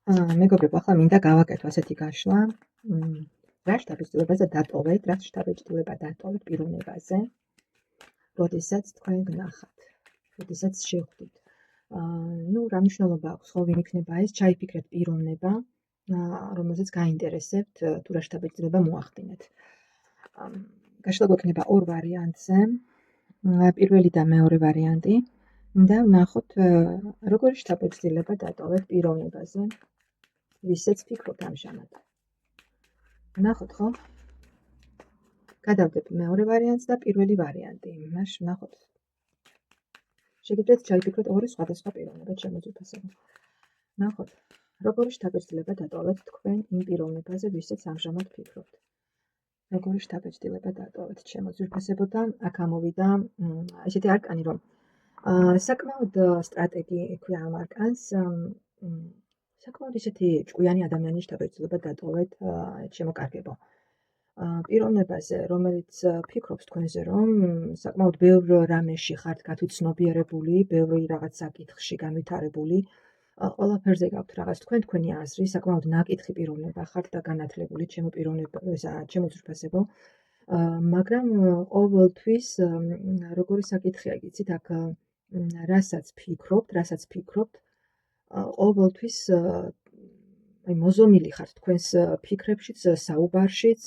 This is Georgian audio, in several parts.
მეგობრებო, ახლა მინდა გავაკეთო ასეთი გაშლა. რა შთაბეჭდილებაზე დატოვეთ, რა შთაბეჭდილება დატოვეთ პიროვნებაზე, როდესაც თქვენ გნახათ, როდესაც შეხვდით. რა მნიშვნელობა აქვს, ხო, ვინ იქნება ეს, ჩაიფიქრეთ პიროვნება, რომელზეც გაინტერესებთ, თუ რა შთაბეჭდილება მოახდინეთ. გაშლა გვექნება ორ ვარიანტზე, პირველი და მეორე ვარიანტი და ვნახოთ, როგორი შთაბეჭდილება დატოვეთ პიროვნებაზე, ვისაც ფიქრობთ ამჟამად. ვნახოთ, ხო? გადავდებ მეორე ვარიანტს და პირველი ვარიანტი. მაშინ ვნახოთ. შეგიძლიათ ჩაიფიქროთ ორი სხვადასხვა პიროვნება შემოძვიფასებო. ვნახოთ, როგორი შთაბეჭდილება დატოვეთ თქვენ იმ პიროვნებაზე, ვისაც ამჟამად ფიქრობთ. როგორი შთაბეჭდილება დატოვეთ შემოძვიფასებო და აქ ამოვიდა ესეთი არკანი, რომ საკმაოდ სტრატეგიი ამ არკანს, საკმაოდ ისეთი ჭკვიანი ადამიანის შთაბეჭდილება დატოვეთ შემოკარგებო. პიროვნებაზე, რომელიც ფიქრობს თქვენზე, რომ საკმაოდ ბევრ რამეში ხართ გათვითცნობიერებული, ბევრი რაღაც საკითხში განვითარებული, ყველაფერზე გაქვთ რაღაც თქვენი აზრი, საკმაოდ ნაკითხი პიროვნება ხართ და განათლებული შემოძვიფასებო, მაგრამ ყოველთვის როგორი საკითხია იცით, აქ რასაც ფიქრობთ, ყოველთვის მოზომილი ხართ თქვენს ფიქრებშიც, საუბარშიც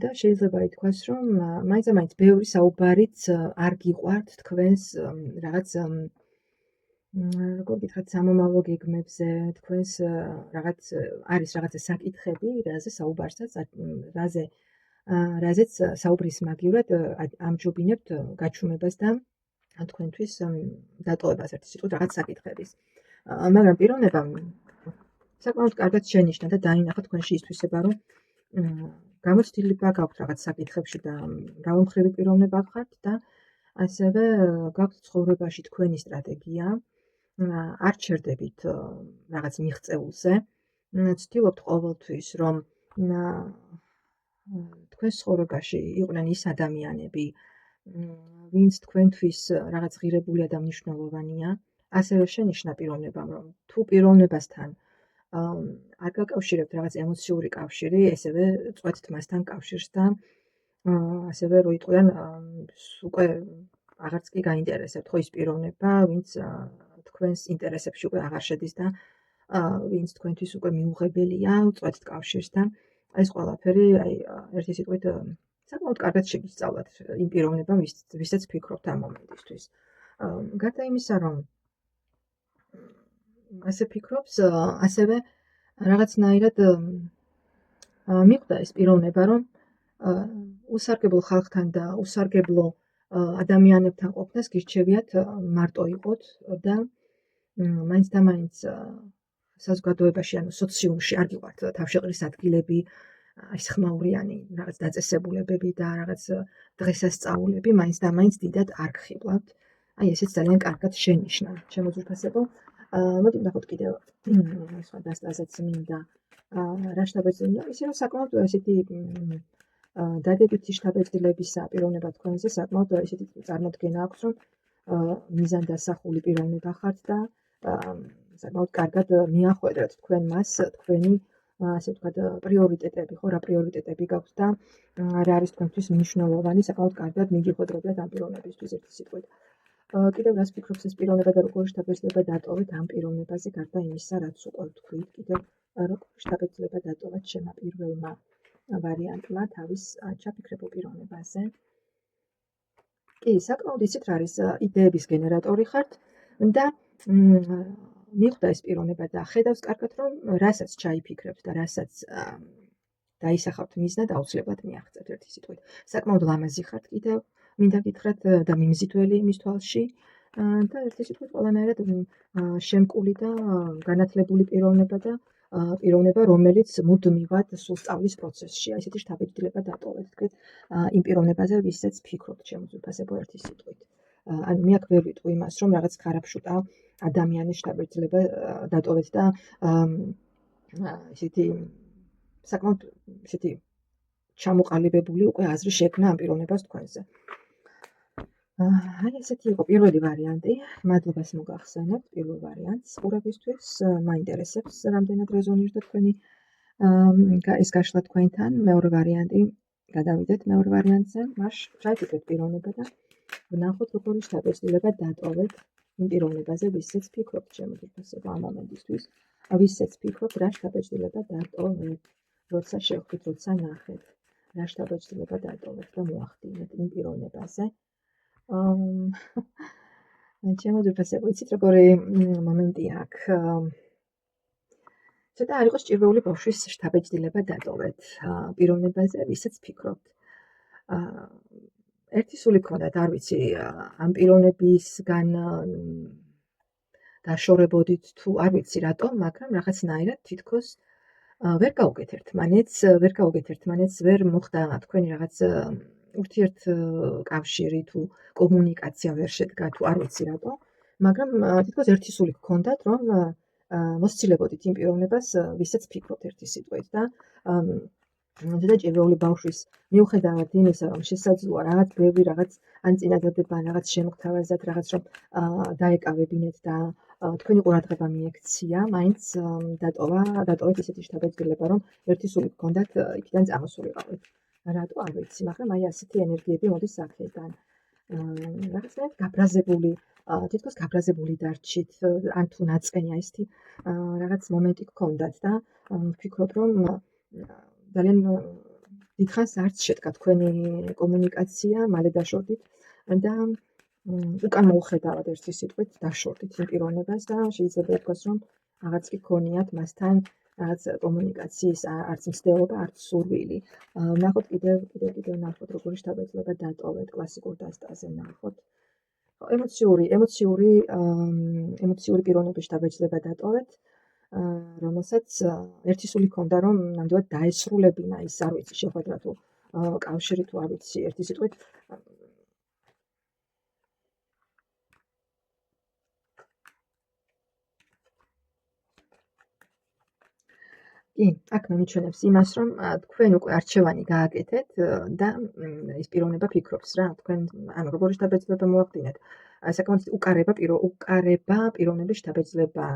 და შეიძლება ითქვას, რომ მაინც ბევრი საუბარიც არ გიყვართ თქვენს რაღაც როგორ გითხრათ, სამომავლო გეგმებზე, თქვენს არის რაღაცა საკითხები, რაზე საუბარსაც, რაზეც საუბრის მაგივრად ამჯობინებთ გაჩუმებას და თქვენთვის დატოვებას ერთი სიტყვით რაღაც საკითხების. მაგრამ პიროვნება საკმაოდ კარგად შენიშნა და დაინახა თქვენში ის თვისება, რომ გამოცდილება გაქვთ რაღაც საკითხებში და მრავალმხრივი პიროვნება ხართ და ასევე გაქვთ ცხოვრებაში თქვენი სტრატეგია, არ ჩერდებით რაღაც მიღწეულზე, ცდილობთ ყოველთვის, რომ თქვენს ცხოვრებაში იყვნენ ის ადამიანები, ვინც თქვენთვის რაღაც ღირებულია და მნიშვნელოვანია. ასევე შენიშნა პიროვნებამ, რომ თუ პიროვნებასთან არ გაკავშირებთ რაღაც ემოციური კავშირი, ესევე წყვეტთ მასთან კავშირს და ასევე რო იტყვიან, უკვე აღარც კი გაინტერესებთ, ხო, ის პიროვნება, ვინც თქვენს ინტერესებში უკვე აღარ შედის და ვინც თქვენთვის უკვე მიუღებელია, წყვეტთ კავშირს და ეს ყველაფერი, ერთი სიტყვით, საკმაოდ კარგად შეგისწავლათ იმ პიროვნებამ, ვისაც ფიქრობთ ამ მომენტისთვის. გარდა იმისა, რომ ასე ფიქრობს, ასევე რაღაცნაირად მიხვდა ეს პიროვნება, რომ უსარგებლო ხალხთან და უსარგებლო ადამიანებთან ყოფნას გირჩევიათ მარტო იყოთ და მაინც და მაინც საზოგადოებაში, ანუ სოციუმში არ გიყვართ თავშეყრის ადგილები, ის ხმაურიანი რაღაც დაწესებულებები და რაღაც დღესასწაულები, მაინც და მაინც დიდად არ გხიბლავთ. ესეც ძალიან კარგად შენიშნა შემოძვიფასებო. მოდი ვნახოთ კიდევ სხვა დასტაზეც მინდა რა შთაბეჭდილება, ისე რომ საკმაოდ ესეთი დადებითი შთაბეჭდილებისა პიროვნება თქვენზე საკმაოდ ესეთი წარმოდგენა აქვს, რომ მიზანდასახული პიროვნება ხართ და საკმაოდ კარგად მიახვედრეთ თქვენ მას, თქვენი ასე ვთქვათ, პრიორიტეტები, ხო, რა პრიორიტეტები გაქვთ და რა არის თქვენთვის მნიშვნელოვანი, საკმაოდ კარგად მიგიხვედრებათ ამ პიროვნებისთვის ერთი სიტყვით. კიდევ რას ფიქრობს ეს პიროვნება და როგორი შთაბეჭდილება დატოვეთ ამ პიროვნებაზე, გარდა იმისა, რაც უკვე ვთქვით, კიდევ როგორი შთაბეჭდილება დატოვეთ შემაპირველმა ვარიანტმა თავის ჩაფიქრებულ პიროვნებაზე. კი, საკმაოდ იცით რა არის, იდეების გენერატორი ხართ და მიხვდა ეს პიროვნება და ხედავს კარგად, რომ რასაც ჩაიფიქრებთ და რასაც დაისახავთ მიზნად, აუცილებლად მიაღწევთ ერთი სიტყვით. საკმაოდ ლამაზი ხართ კიდევ, მინდა გითხრათ და მიმზიდველი იმის თვალში და ერთი სიტყვით ყველანაირად შემკული და განათლებული პიროვნება და პიროვნება, რომელიც მუდმივად სულ სწავლის პროცესშია. ესეთი შთაბეჭდილება დატოვეთ თქვენ იმ პიროვნებაზე, ვისაც ფიქრობთ შემოძვიფასებო ერთი სიტყვით. ანუ მე აქ ვერ ვიტყვი იმას, რომ რაღაც ქარაფშუტა ადამიანის შთაბეჭდილება დატოვეთ და ესეთი საკმაოდ ესეთი ჩამოყალიბებული უკვე აზრი შექმნა ამ პიროვნებას თქვენზე. აი ესეთი იყო პირველი ვარიანტი. მადლობას მოგახსენებთ პირველ ვარიანტს ყურებისთვის. მაინტერესებს რამდენად რეზონირდა თქვენი ეს გაშლა თქვენთან. მეორე ვარიანტი გადავიდეთ მეორე ვარიანტზე. ჩაიფიქრეთ პიროვნება და ვნახოთ როგორი შთაბეჭდილება დატოვეთ იმ პიროვნებაზე, ვისაც ფიქრობთ შემოგვიფასება ამ მომენტისთვის. ვისაც ფიქრობთ, რა შთაბეჭდილება დატოვეთ, როცა შევხვდით, როცა ნახეთ, რა შთაბეჭდილება დატოვეთ და მოახდინეთ იმ პიროვნებაზე. შემოგვიფასება, იცით როგორი მომენტია აქ. ცოტა არ იყოს ჭირვეული ბავშვის შთაბეჭდილება დატოვეთ პიროვნებაზე, ვისაც ფიქრობთ. ერთი სული გქონდათ, არ ვიცი, ამ პიროვნებისგან დაშორებოდით თუ არ ვიცი რატომ, მაგრამ რაღაცნაირად თითქოს ვერ გავუკეთ ერთმანეთს, ვერ მოხდა თქვენი რაღაც ურთიერთკავშირი თუ კომუნიკაცია ვერ შედგა თუ არ ვიცი რატომ, მაგრამ თითქოს ერთი სული გქონდათ, რომ მოსცილებოდით იმ პიროვნებას, ვისაც ფიქრობთ ერთი სიტყვით და ზედა ჭირვეული ბავშვის მიუხედავად იმისა, რომ შესაძლოა რაღაც ბევრი რაღაც ან წინადადება, რაღაც შემოგთავაზათ, რაღაც რომ დაეკავებინეთ და თქვენი ყურადღება მიექცია, მაინც დატოვეთ ისეთი შთაბეჭდილება, რომ ერთი სული გქონდათ, იქიდან წამოსულიყავით. რატო არ ვიცი, მაგრამ აი ასეთი ენერგიები მოდის აქედან. რაღაცნაირად გაბრაზებული, თითქოს გაბრაზებული დარჩით, ან თუ ნაწყენია ისეთი რაღაც მომენტი გქონდათ და ვფიქრობ, რომ ძალიან დიდხანს არც შედგა თქვენი კომუნიკაცია, მალე დაშორდით და უკან მოუხედავად ერთი სიტყვით დაშორდით იმ პიროვნებას და შეიძლება ითქვას, რომ რაღაც კი გქონიათ მასთან რაღაც კომუნიკაციის არც მცდელობა, არც სურვილი. ვნახოთ კიდევ ნახოთ როგორი შთაბეჭდილება დატოვეთ კლასიკურ დასტაზე ვნახოთ. ემოციური პიროვნების შთაბეჭდილება დატოვეთ, რომელსაც ერთი სული ჰქონდა, რომ ნამდვილად დაესრულებინა ის, არ ვიცი, შეხვედრა თუ კავშირი თუ არ ვიცი, ერთი სიტყვით კი, აქ მემიჩვენებს იმას, რომ თქვენ უკვე არჩევანი გააკეთეთ და ის პიროვნება ფიქრობს რა, თქვენ ანუ როგორი შთაბეჭდილება მოახდინეთ. საკმაოდ უკარება პიროვნების შთაბეჭდილება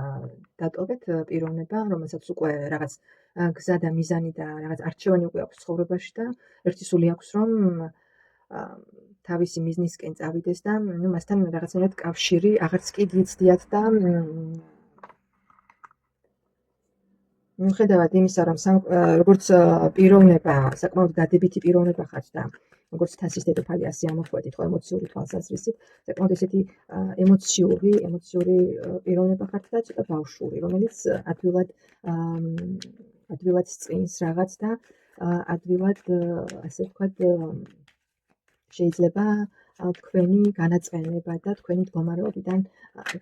დატოვეთ პიროვნება, რომელსაც უკვე რაღაც გზა და მიზანი და რაღაც არჩევანი უკვე აქვს ცხოვრებაში და ერთი სული აქვს, რომ თავისი მიზნისკენ წავიდეს და მასთან რაღაცნაირად კავშირი აღარც კი გიცდიათ და მიუხედავად იმისა, რომ როგორც პიროვნება, საკმაოდ დადებითი პიროვნება ხართ და როგორც თასის დედოფალი ასე ამოხვედით, ხო ემოციური თვალსაზრისით, საკმაოდ ესეთი ემოციური პიროვნება ხართ და ცოტა ბავშვური, რომელიც ადვილად სწინს რაღაც და ადვილად, ასე ვთქვათ, შეიძლება თქვენი განაწყენება და თქვენი მდგომარეობიდან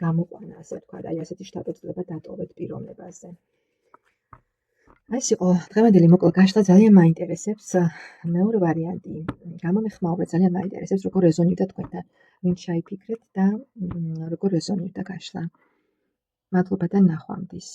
გამოყვანა, ასე ვთქვათ, აი ასეთი შთაბეჭდილება დატოვეთ პიროვნებაზე. ეს იყო დღევანდელი მოკლე გაშლა, ძალიან მაინტერესებს მეორე ვარიანტი. გამომეხმაურე, ძალიან მაინტერესებს როგორ რეზონირდა თქვენთან, ვინ ჩაიფიქრეთ და როგორ რეზონირდა გაშლა. მადლობა და ნახვამდის.